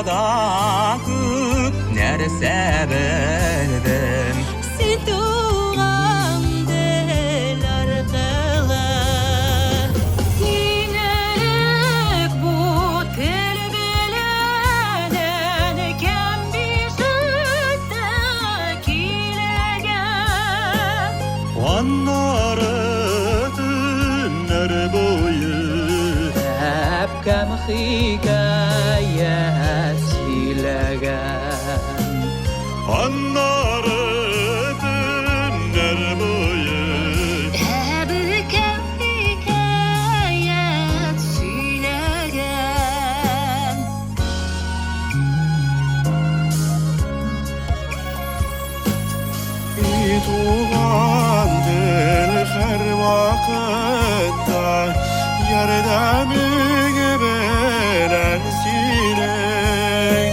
да көп нәрсе білдім. Сен туған ел арқылы еңірек бұл тіл білінен кем бейжітті келеген. Аннары түннер бойы әпкәм хикаят сөйлеген. Аннары түннер бойы Әбікәм хикаят сөйлеген. туған тіл һәр вақытта ярдәміңе белән синең.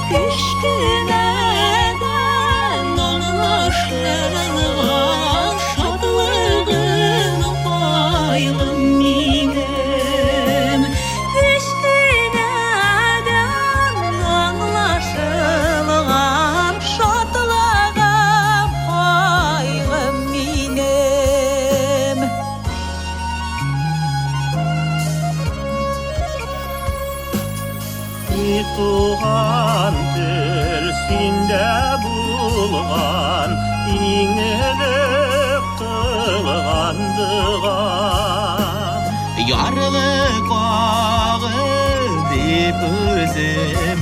Кішкенәден аңлашылған шатлығым байлым минем. Кішкенәден аңлашылған шатлығым байлым минем. Туған тіл сендә булған, иңелек қылған дұғам. Ярлы қағы деп өзім